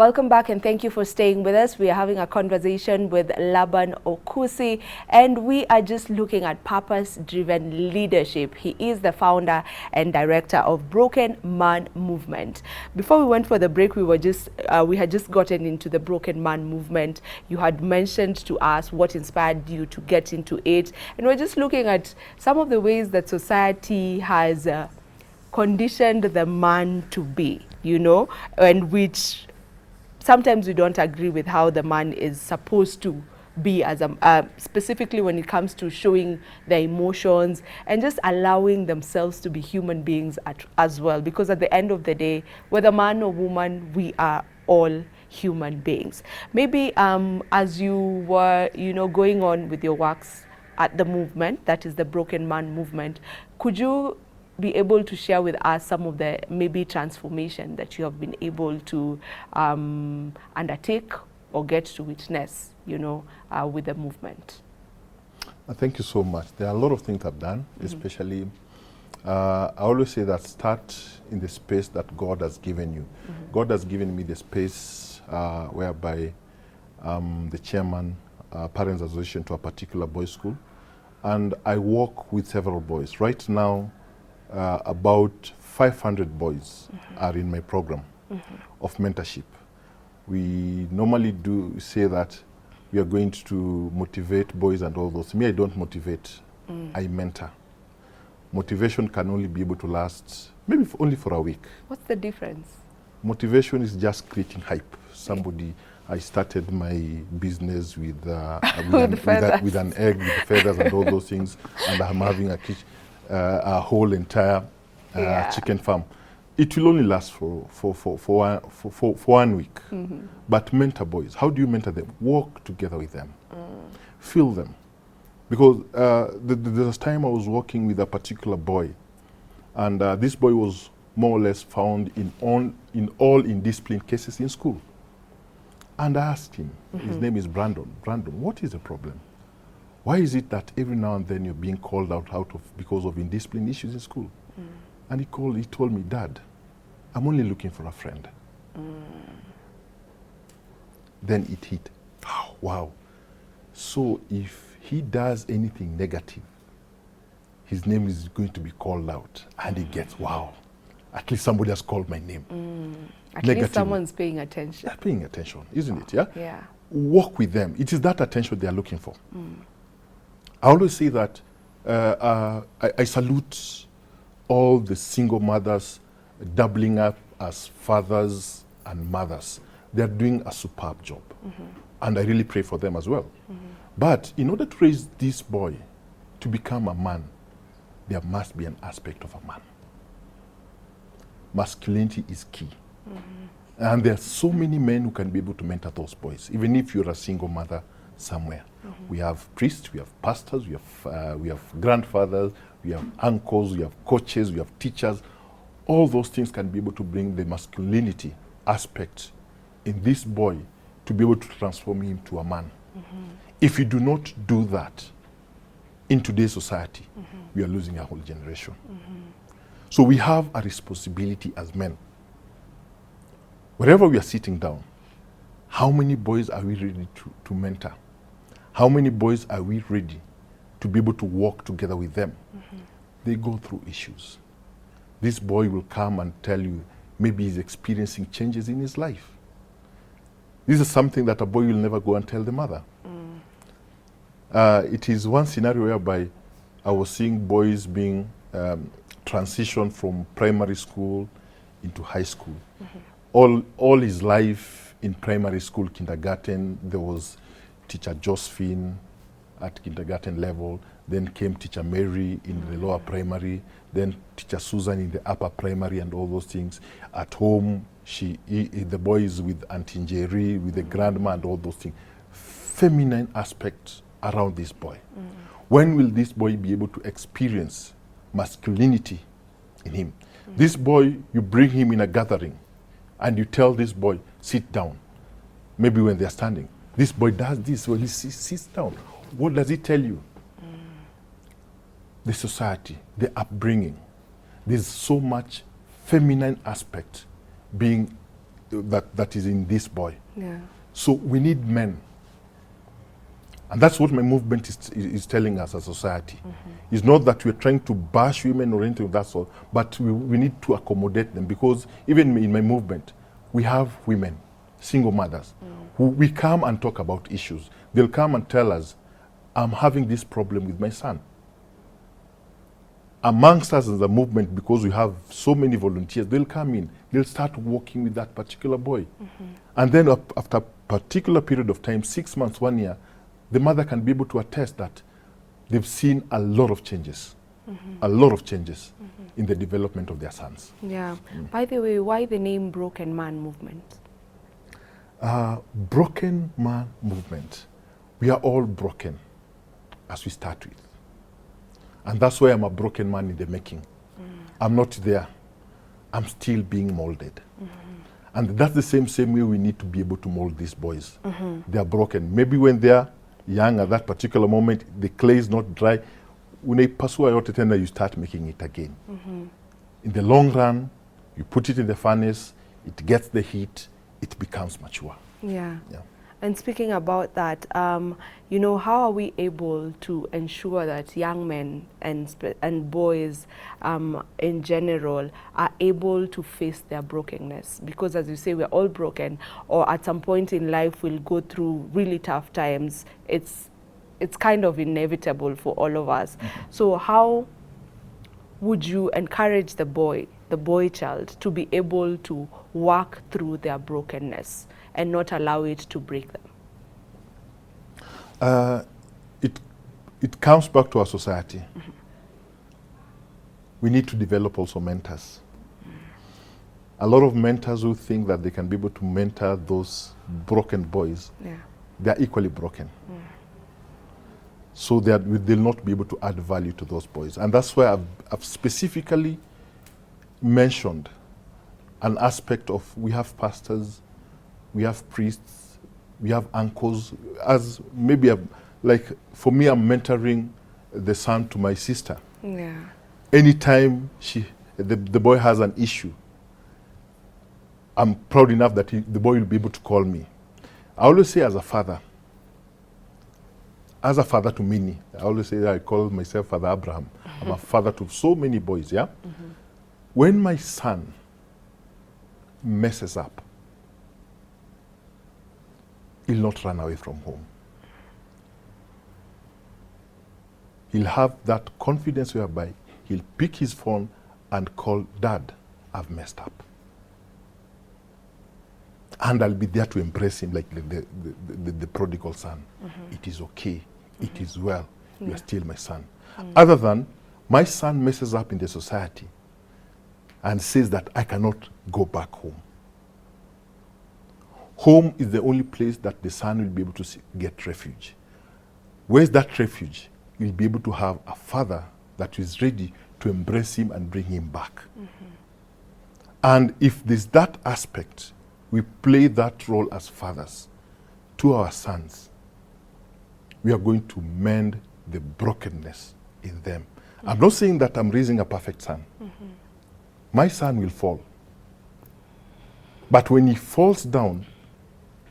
Welcome back and thank you for staying with us. We are having a conversation with Laban Okusi and we are just looking at purpose-driven leadership. He is the founder and director of Broken Man Movement. Before we went for the break, we had just gotten into the Broken Man Movement. You had mentioned to us what inspired you to get into it, and we're just looking at some of the ways that society has conditioned the man to be, and which sometimes we don't agree with how the man is supposed to be as specifically when it comes to showing their emotions and just allowing themselves to be human beings as well, because at the end of the day, whether man or woman, we are all human beings. Maybe as you were going on with your works at the movement, that is the Broken Man Movement, could you be able to share with us some of the maybe transformation that you have been able to undertake or get to witness, with the movement? Thank you so much. There are a lot of things I've done, especially, I always say that start in the space that God has given you. God has given me the space whereby the chairman, Parents Association to a particular boys' school, and I work with several boys. Right now, about 500 boys are in my program of mentorship. We normally do say that we are going to motivate boys and all those. Me, I don't motivate, I mentor. Motivation can only be able to last maybe only for a week. What's the difference? Motivation is just creating hype. Somebody, I started my business with with an egg, with feathers and all those things, and I'm having a whole entire chicken farm. It will only last for 1 week. But mentor boys, how do you mentor them? Walk together with them, feel them. Because there's a time I was working with a particular boy, and this boy was more or less found in all indiscipline cases in school. And I asked him, his name is Brandon, what is the problem? Why is it that every now and then you're being called out because of indiscipline issues in school? And he told me, Dad, I'm only looking for a friend. Then it hit. Oh, wow. So if he does anything negative, his name is going to be called out. And he gets, wow, at least somebody has called my name. At least someone's paying attention. They're paying attention, isn't it? Yeah? Yeah. Work with them. It is that attention they are looking for. I always say that I salute all the single mothers doubling up as fathers and mothers. They're doing a superb job. And I really pray for them as well. But in order to raise this boy to become a man, there must be an aspect of a man. Masculinity is key. And there are so many men who can be able to mentor those boys, even if you're a single mother somewhere. We have priests, we have pastors, we have grandfathers, we have uncles, we have coaches, we have teachers. All those things can be able to bring the masculinity aspect in this boy to be able to transform him to a man. If you do not do that in today's society, we are losing a whole generation. So we have a responsibility as men. Wherever we are sitting down, how many boys are we ready to mentor? How many boys are we ready to be able to walk together with them? They go through issues. This boy will come and tell you maybe he's experiencing changes in his life. This is something that a boy will never go and tell the mother. It is one scenario whereby I was seeing boys being transitioned from primary school into high school. All his life in primary school, kindergarten, there was teacher Josephine at kindergarten level, then came teacher Mary in the lower primary, then teacher Susan in the upper primary and all those things. At home, the boy is with Auntie Jerry, with the grandma and all those things. Feminine aspects around this boy. When will this boy be able to experience masculinity in him? This boy, you bring him in a gathering and you tell this boy, sit down. Maybe when they're standing. This boy does this when he sits down. What does he tell you? The society, the upbringing. There's so much feminine aspect being that is in this boy. Yeah. So we need men. And that's what my movement is telling us as a society. It's not that we're trying to bash women or anything of that sort, but we need to accommodate them, because even in my movement, we have women, single mothers, who we come and talk about issues. They'll come and tell us, I'm having this problem with my son. Amongst us as a movement, because we have so many volunteers, they'll come in, they'll start working with that particular boy. And then after a particular period of time, 6 months, 1 year, the mother can be able to attest that they've seen a lot of changes, a lot of changes in the development of their sons. Yeah. By the way, why the name Broken Man Movement? Broken Man Movement. We are all broken as we start with. And that's why I'm a broken man in the making. I'm not there. I'm still being molded. And that's the same way we need to be able to mold these boys. They are broken. Maybe when they're young at that particular moment, the clay is not dry. When they pursue a tender, you start making it again. In the long run, you put it in the furnace, it gets the heat, it becomes mature. Yeah. Yeah. And speaking about that, you know, how are we able to ensure that young men and boys in general are able to face their brokenness? Because as you say, we're all broken, or at some point in life we'll go through really tough times. It's kind of inevitable for all of us. So how would you encourage the boy child to be able to work through their brokenness and not allow it to break them? It comes back to our society. We need to develop also mentors. A lot of mentors who think that they can be able to mentor those broken boys, they are equally broken. So that they'll not be able to add value to those boys. And that's why I've specifically mentioned an aspect of, we have pastors, we have priests, we have uncles. As maybe, like for me, I'm mentoring the son to my sister. Yeah. Anytime the boy has an issue, I'm proud enough that the boy will be able to call me. I always say as a father to many, I always say that I call myself Father Abraham. I'm a father to so many boys, yeah? When my son messes up, he'll not run away from home. He'll have that confidence whereby he'll pick his phone and call, Dad, I've messed up. And I'll be there to embrace him like the prodigal son. It is okay. It is well. You are still my son. Other than my son messes up in the society and says that I cannot go back home. Home is the only place that the son will be able to get refuge. Where's that refuge? You'll be able to have a father that is ready to embrace him and bring him back. And if there's that aspect, we play that role as fathers to our sons, we are going to mend the brokenness in them. I'm not saying that I'm raising a perfect son. My son will fall. But when he falls down,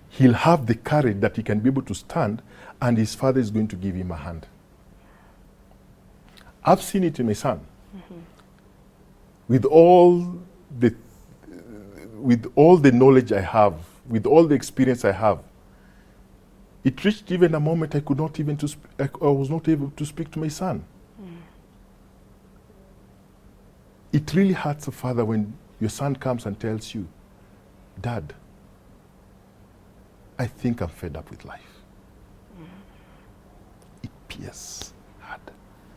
he'll have the courage that he can be able to stand, and his father is going to give him a hand. I've seen it in my son. With all the knowledge I have, with all the experience I have, it reached even a moment I was not able to speak to my son. It really hurts a father when your son comes and tells you, Dad, I think I'm fed up with life. It pierces hard.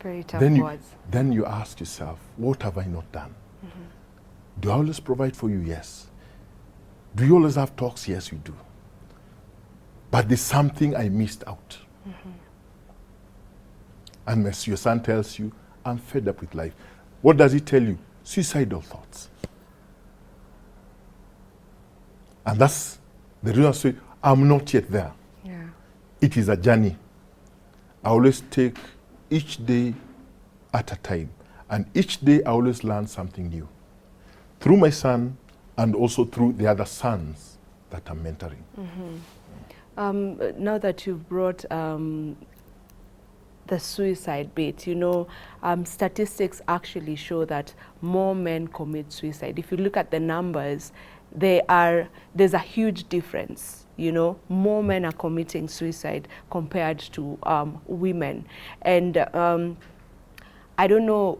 Very tough words. Then you ask yourself, what have I not done? Do I always provide for you? Yes. Do you always have talks? Yes, we do. But there's something I missed out. And as your son tells you, I'm fed up with life. What does he tell you? Suicidal thoughts. And that's the reason I say, I'm not yet there. Yeah. It is a journey. I always take each day at a time. And each day I always learn something new. Through my son, and also through the other sons that I'm mentoring. Now that you've brought the suicide bit, you know, statistics actually show that more men commit suicide. If you look at the numbers, there's a huge difference. You know, more men are committing suicide compared to women. And I don't know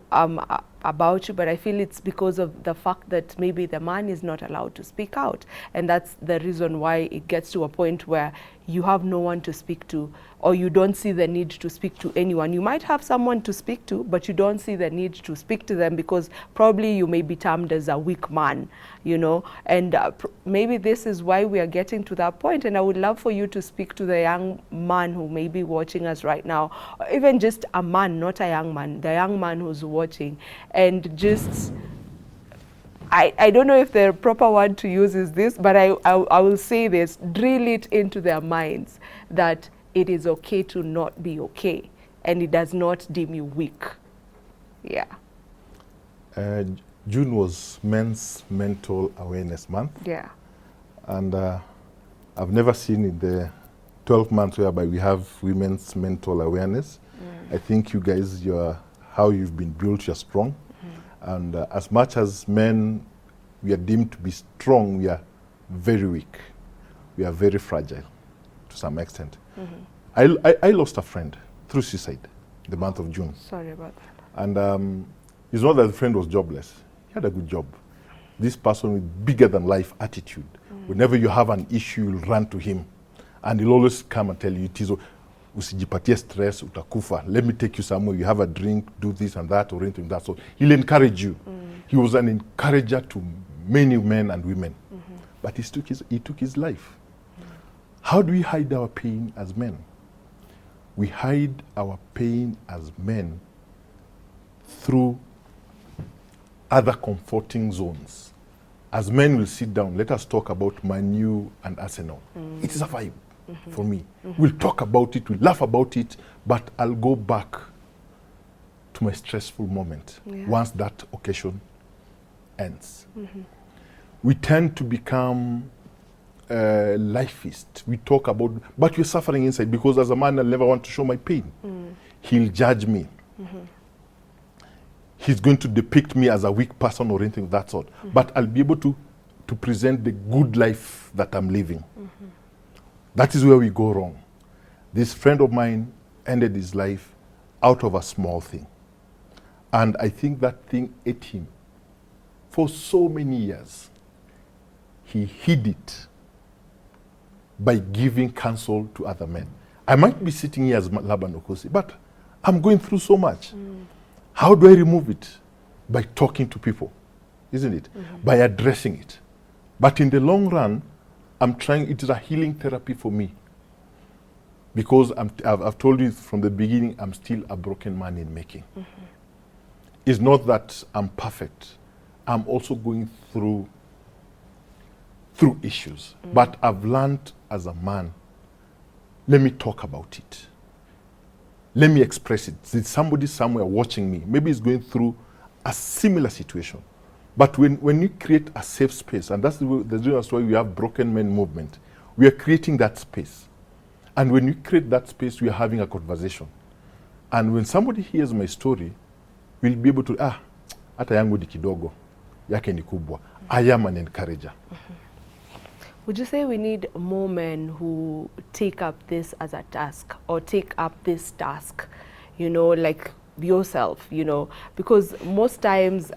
about you, but I feel it's because of the fact that maybe the man is not allowed to speak out. And that's the reason why it gets to a point where you have no one to speak to, or you don't see the need to speak to anyone. You might have someone to speak to, but you don't see the need to speak to them because probably you may be termed as a weak man, you know. And maybe this is why we are getting to that point. And I would love for you to speak to the young man who may be watching us right now, or even just a man, not a young man, the young man who's watching, and just, I don't know if the proper word to use is this, but I will say this, drill it into their minds that it is okay to not be okay, and it does not deem you weak. Yeah. June was Men's Mental Awareness Month. Yeah. And I've never seen in the 12 months whereby we have women's mental awareness. I think you guys, how you've been built, you're strong. And as much as men, we are deemed to be strong, we are very weak. We are very fragile to some extent. I lost a friend through suicide the month of June. Sorry about that. And it's not that the friend was jobless. He had a good job. This person with bigger than life attitude. Whenever you have an issue, you'll run to him. And he'll always come and tell you, Tizo, usijipatie stress, utakufa. Let me take you somewhere, you have a drink, do this and that, or anything that. So he'll encourage you. He was an encourager to many men and women. But he took his life. How do we hide our pain as men? We hide our pain as men through other comforting zones. As men will sit down, let us talk about Man U and Arsenal. It is a vibe for me. We'll talk about it, we'll laugh about it, but I'll go back to my stressful moment once that occasion ends. We tend to become lifeist. We talk about, but we're suffering inside because as a man, I'll never want to show my pain. He'll judge me. He's going to depict me as a weak person or anything of that sort. But I'll be able to present the good life that I'm living. That is where we go wrong. This friend of mine ended his life out of a small thing. And I think that thing ate him for so many years. He hid it by giving counsel to other men. I might be sitting here as Laban Okosi, but I'm going through so much. How do I remove it? By talking to people, isn't it? By addressing it. But in the long run, I'm trying, it is a healing therapy for me. Because I've told you from the beginning, I'm still a broken man in making. It's not that I'm perfect. I'm also going through issues. But I've learned as a man, let me talk about it. Let me express it. There's somebody somewhere watching me. Maybe he's going through a similar situation. But when you create a safe space, and that's the reason why we have Broken Men Movement, we are creating that space. And when you create that space, we are having a conversation. And when somebody hears my story, we'll be able to, hata yangu ni kidogo, yake ni kubwa. I am an encourager. Would you say we need more men who take up this as a task, or take up this task, you know, like yourself, you know? Because most times,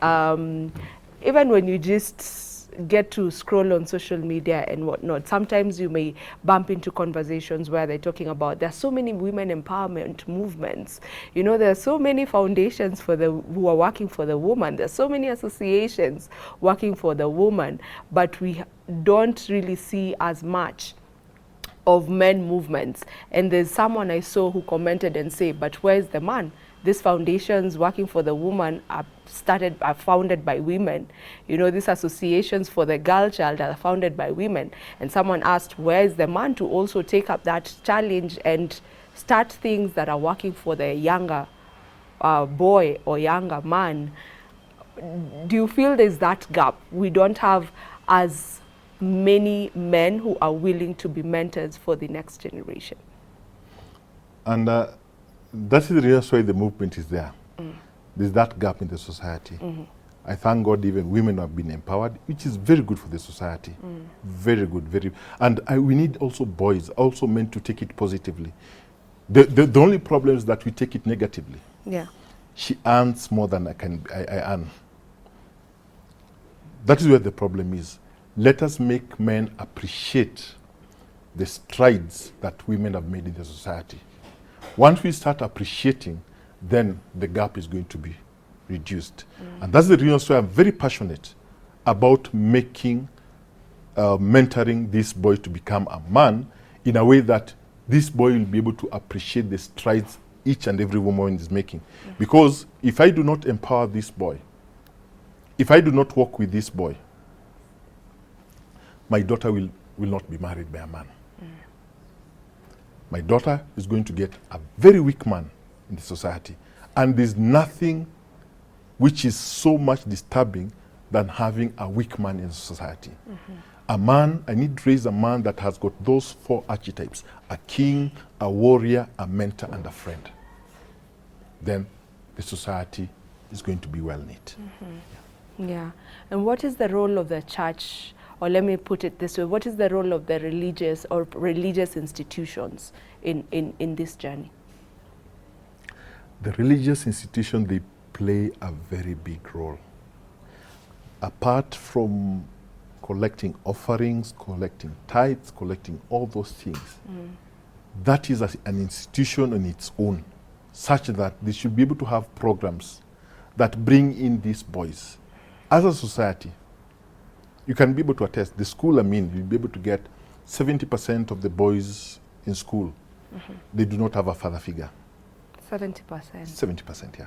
even when you just get to scroll on social media and whatnot, sometimes you may bump into conversations where they're talking about, there are so many women empowerment movements. You know, there are so many foundations who are working for the woman. There's so many associations working for the woman, but we don't really see as much of men movements. And there's someone I saw who commented and say, but where's the man? These foundations working for the woman are founded by women. You know, these associations for the girl child are founded by women. And someone asked, where is the man to also take up that challenge and start things that are working for the younger boy or younger man? Do you feel there's that gap? We don't have as many men who are willing to be mentors for the next generation. And that is the reason why the movement is there. There's that gap in the society. I thank God even women have been empowered, which is very good for the society. Very good, very. And we need also boys, also men to take it positively. The only problem is that we take it negatively. Yeah. She earns more than I earn. That is where the problem is. Let us make men appreciate the strides that women have made in the society. Once we start appreciating, then the gap is going to be reduced. And that's the reason why I'm very passionate about making, mentoring this boy to become a man in a way that this boy will be able to appreciate the strides each and every woman is making. Because if I do not empower this boy, if I do not work with this boy, my daughter will not be married by a man. My daughter is going to get a very weak man in the society. And there's nothing which is so much disturbing than having a weak man in society. A man, I need to raise a man that has got those 4 archetypes: a king, a warrior, a mentor, and a friend. Then the society is going to be well knit. Yeah. And what is the role of the church, or let me put it this way, what is the role of the religious or religious institutions in this journey? The religious institutions, they play a very big role. Apart from collecting offerings, collecting tithes, collecting all those things, that is an institution on its own, such that they should be able to have programs that bring in these boys. As a society, you can be able to attest, the school I'm in, you'll be able to get 70% of the boys in school, they do not have a father figure. 70%? 70%, yeah.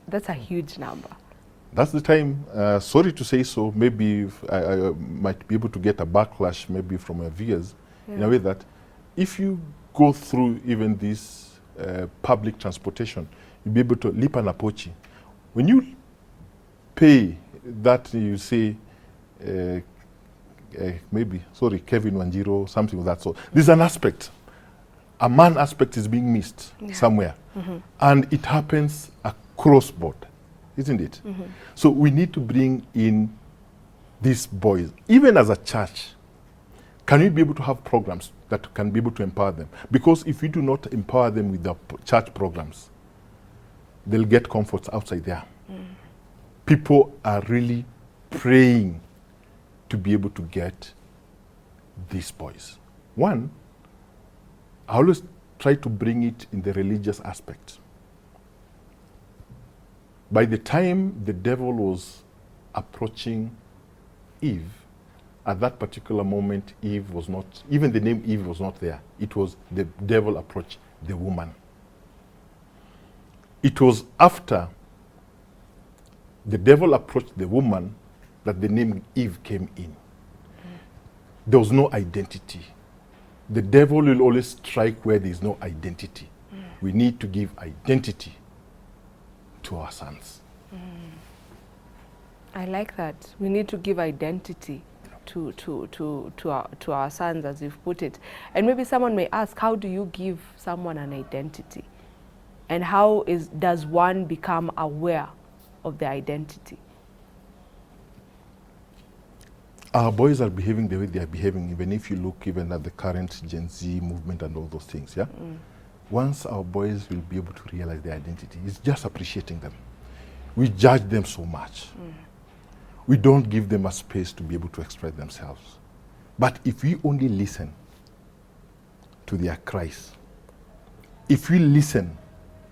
That's a huge number. That's the time, sorry to say so, maybe I might be able to get a backlash maybe from my viewers, in a way that if you go through even this public transportation, you'll be able to lipa na pochi. When you pay that, you say, maybe, sorry, Kevin Wanjiro, something of that sort. There's an aspect, a man aspect is being missed somewhere. And it happens across board, isn't it? So we need to bring in these boys, even as a church. Can we be able to have programs that can be able to empower them? Because if we do not empower them with the church programs, they'll get comforts outside there. People are really praying to be able to get these boys. One, I always try to bring it in the religious aspect. By the time the devil was approaching Eve, at that particular moment, Eve was not, even the name Eve was not there. It was the devil approached the woman. It was after the devil approached the woman that the name Eve came in. There was no identity. The devil will always strike where there is no identity. We need to give identity to our sons. I like that. We need to give identity to our sons, as you've put it. And maybe someone may ask, how do you give someone an identity? And how does one become aware of their identity? Our boys are behaving the way they are behaving, even if you look even at the current Gen Z movement and all those things, yeah? Once our boys will be able to realize their identity, it's just appreciating them. We judge them so much. We don't give them a space to be able to express themselves. But if we only listen to their cries, if we listen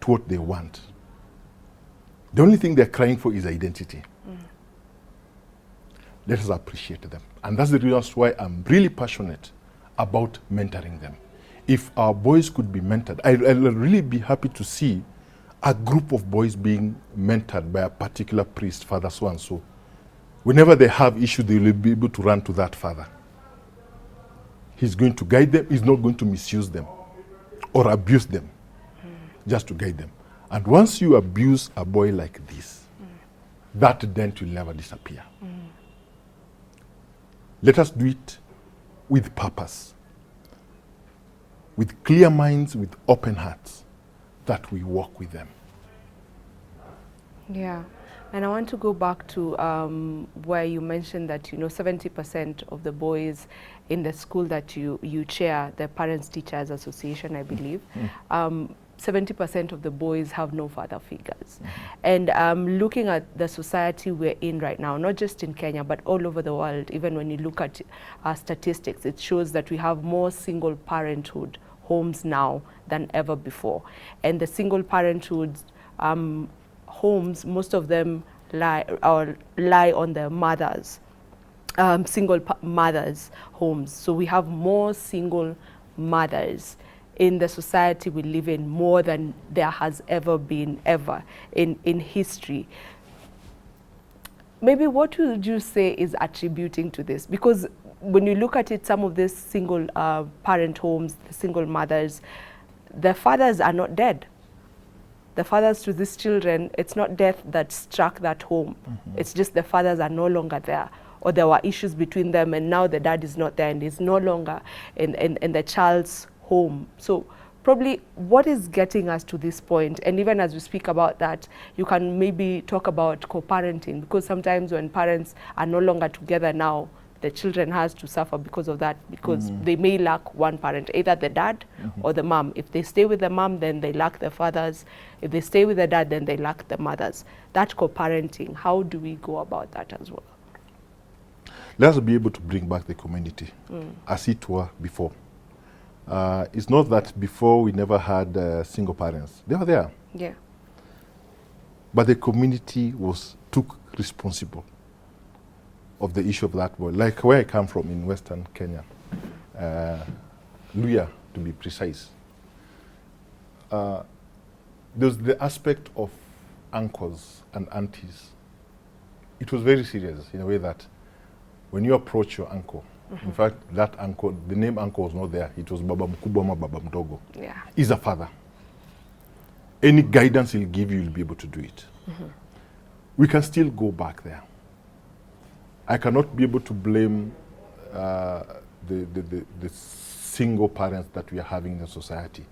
to what they want, the only thing they're crying for is identity. Let us appreciate them. And that's the reason why I'm really passionate about mentoring them. If our boys could be mentored, I'll really be happy to see a group of boys being mentored by a particular priest, Father so-and-so. Whenever they have issues, they will be able to run to that father. He's going to guide them. He's not going to misuse them or abuse them, just to guide them. And once you abuse a boy like this, that dent will never disappear. Let us do it with purpose, with clear minds, with open hearts, that we walk with them. Yeah. And I want to go back to where you mentioned that, 70% of the boys in the school that you chair, the Parents Teachers Association, I believe, 70% of the boys have no father figures. And looking at the society we're in right now, not just in Kenya, but all over the world, even when you look at statistics, it shows that we have more single parenthood homes now than ever before. And the single parenthood homes, most of them lie on the mothers, single mothers' homes. So we have more single mothers in the society we live in, more than there has ever been in history. Maybe what would you say is attributing to this? Because when you look at it, some of these single parent homes, the single mothers, the fathers are not dead. The fathers to these children, it's not death that struck that home. It's just the fathers are no longer there, or there were issues between them, and now the dad is not there and is no longer in the child's home. So probably what is getting us to this point, and even as we speak about that, you can maybe talk about co-parenting, because sometimes when parents are no longer together now, the children has to suffer because of that, because they may lack one parent, either the dad or the mom. If they stay with the mom, then they lack the fathers. If they stay with the dad, then they lack the mothers. That co-parenting, how do we go about that as well? Let us be able to bring back the community as it were before. It's not that before we never had single parents. They were there. Yeah. But the community took responsible of the issue of that boy. Like where I come from in Western Kenya, Luya to be precise. There's the aspect of uncles and aunties. It was very serious in a way that when you approach your uncle, in fact, that uncle, the name uncle was not there. It was Baba Mkubwa ama Baba Mdogo. Yeah. He's a father. Any guidance he'll give you, you'll be able to do it. We can still go back there. I cannot be able to blame the single parents that we are having in the society.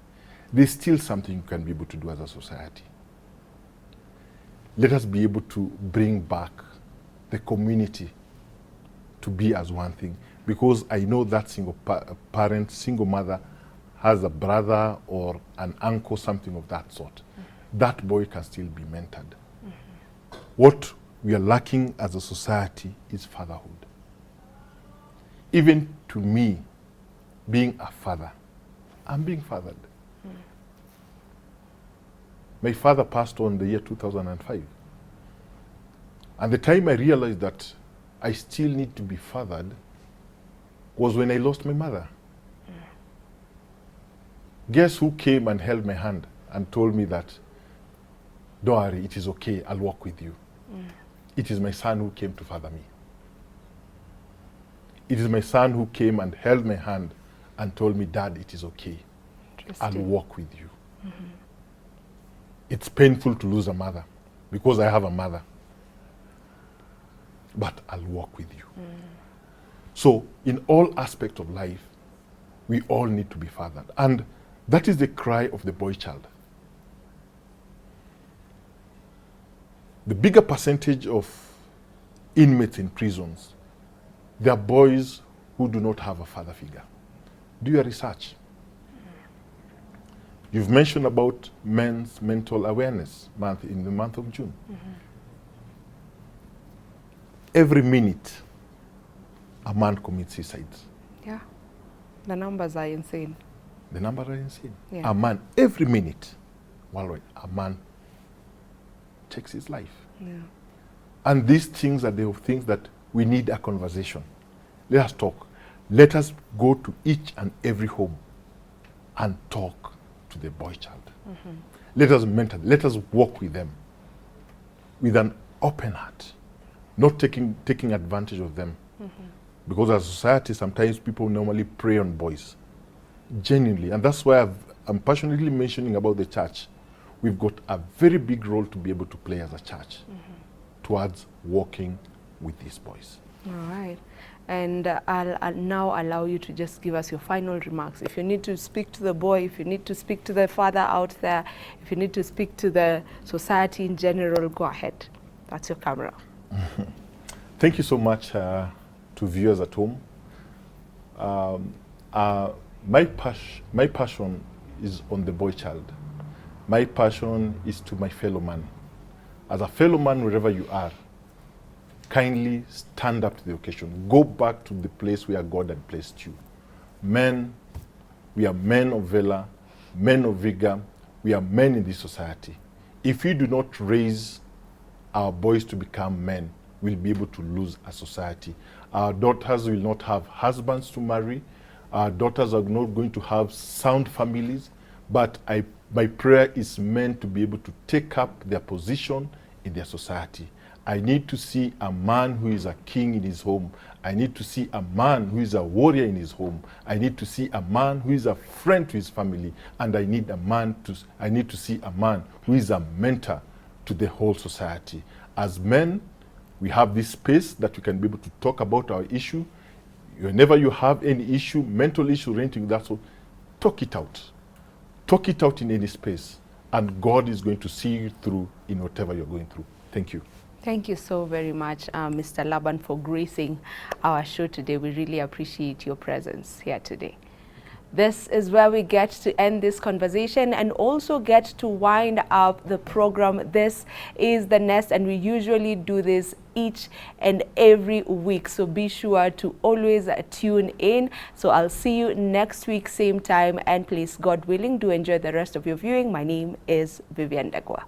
There's still something you can be able to do as a society. Let us be able to bring back the community to be as one thing. Because I know that single parent, single mother has a brother or an uncle, something of that sort. That boy can still be mentored. What we are lacking as a society is fatherhood. Even to me, being a father, I'm being fathered. My father passed on the year 2005. And the time I realized that I still need to be fathered was when I lost my mother. Guess who came and held my hand and told me that, don't worry, it is okay, I'll walk with you. It is my son who came to father me. It is my son who came and held my hand and told me, Dad, it is okay, I'll walk with you. It's painful to lose a mother because I have a mother, but I'll walk with you. So in all aspects of life, we all need to be fathered. And that is the cry of the boy child. The bigger percentage of inmates in prisons, they are boys who do not have a father figure. Do your research. You've mentioned about Men's Mental Awareness Month in the month of June. Every minute, a man commits suicide. Yeah, the numbers are insane. The numbers are insane. Yeah. A man, every minute, a man takes his life. Yeah. And these things are the things that we need a conversation. Let us talk. Let us go to each and every home and talk to the boy child. Let us mentor, let us walk with them with an open heart, not taking advantage of them. Because as a society, sometimes people normally prey on boys, genuinely. And that's why I'm passionately mentioning about the church. We've got a very big role to be able to play as a church towards working with these boys. All right. And I'll now allow you to just give us your final remarks. If you need to speak to the boy, if you need to speak to the father out there, if you need to speak to the society in general, go ahead. That's your camera. Thank you so much to viewers at home. My passion is on the boy child. My passion is to my fellow man. As a fellow man, wherever you are, kindly stand up to the occasion. Go back to the place where God had placed you. Men, we are men of valor, men of vigor. We are men in this society. If we do not raise our boys to become men, we'll be able to lose a society. Our daughters will not have husbands to marry. Our daughters are not going to have sound families. But my prayer is men to be able to take up their position in their society. I need to see a man who is a king in his home. I need to see a man who is a warrior in his home. I need to see a man who is a friend to his family. And I need to see a man who is a mentor to the whole society. As men, we have this space that we can be able to talk about our issue. Whenever you have any issue, mental issue, anything that's all, talk it out. Talk it out in any space. And God is going to see you through in whatever you're going through. Thank you. Thank you so very much, Mr. Laban, for gracing our show today. We really appreciate your presence here today. This is where we get to end this conversation and also get to wind up the program. This is The Nest, and we usually do this each and every week. So be sure to always tune in. So I'll see you next week, same time, and please, God willing, do enjoy the rest of your viewing. My name is Vivian Dagwa.